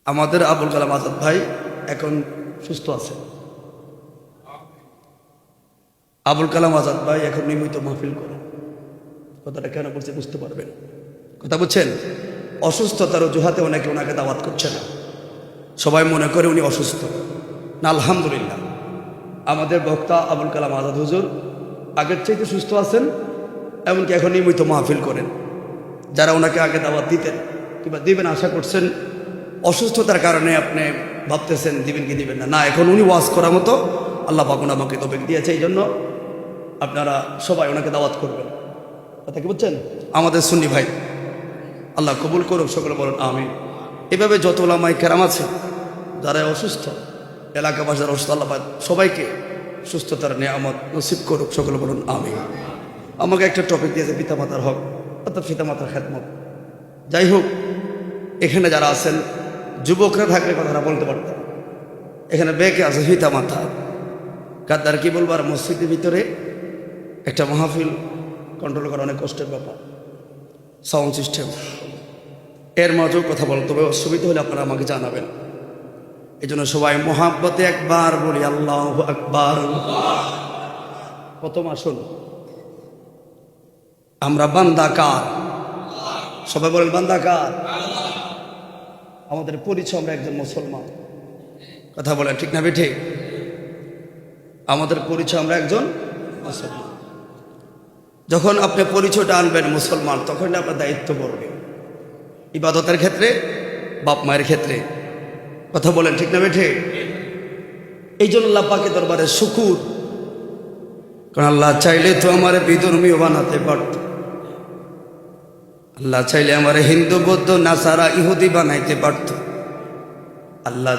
আমাদের আবুল কালাম আজাদ ভাই এখন সুস্থ আছে। আবুল কালাম আজাদ ভাই এখন নিয়মিত মাহফিল করে। কথাটা কেন বলছে বুঝতে পারবেন। কথা বুঝছেন? অসুস্থতার অজুহাতে অনেকে ওনাকে দাওয়াত করছে না। সবাই মনে করে উনি অসুস্থ না। আলহামদুলিল্লাহ, আমাদের বক্তা আবুল কালাম আজাদ হুজুর আগের চাইতে সুস্থ আছেন, এমনকি এখন নিয়মিত মাহফিল করেন। যারা ওনাকে আগে দাওয়াত দিতেন কিংবা দিবেন আশা করছেন, অসুস্থতার কারণে আপনি ভাবতেছেন দিবেন কি দিবেন না, না, এখন উনি ওয়াজ করার মতো আল্লাহ পাক আমাকে তৌফিক দিয়েছে। এই জন্য আপনারা সবাই ওনাকে দাওয়াত করবেন। কথা কি বুঝছেন? আমাদের সুন্নি ভাই, আল্লাহ কবুল করুক, সকলে বলুন আমিন। এভাবে যত ওলামায়ে কেরাম আছে যারা অসুস্থ, এলাকাবাসী যারা অসুস্থ, আল্লাহ পাক সবাইকে সুস্থতার নিয়ামত নসিব করুক, সকলে বলুন আমিন। আমাকে একটা টপিক দিয়েছে পিতামাতার হক, অর্থাৎ পিতামাতার খেদমত। যাই হোক, এখানে যারা আছেন যুবকরা থাকলে কথাটা বলতে পারতেন। এখানে বেঁকে আছে পিতামাতা, কাদ্দার কি বলবো। আর মসজিদের ভিতরে একটা মাহফিল কন্ট্রোল করা অনেক কষ্টের ব্যাপার, সাউন্ড সিস্টেম, এর মাঝেও কথা বলতে হবে। অসুবিধা হলে আপনারা আমাকে জানাবেন। এই জন্য সবাই মোহাব্বতে একবার বলি আল্লাহু আকবার। প্রথম আসুন, আমরা বান্দা কার? সবাই বলেন বান্দা কার? আমাদের পরিচয় আমরা একজন মুসলমান। কথা বলেন ঠিক না বেঠিক? আমাদের পরিচয় আমরা একজন মুসলমান। যখন আপনি পরিচয়টা আনবেন মুসলমান, তখন আপনার দায়িত্ব পড়বে ইবাদতের ক্ষেত্রে, বাপ মায়ের ক্ষেত্রে। কথা বলেন ঠিক না বেঠিক? এই জন্য আল্লাহ পাকের দরবারে শুকুর, কারণ আল্লাহ চাইলে তো আমার বিধর্মীয় বানাতে পারত। আল্লাহ চাইলে আমার হিন্দু বৌদ্ধ নাসারা ইহুদি বানাইতে পারত। আল্লাহ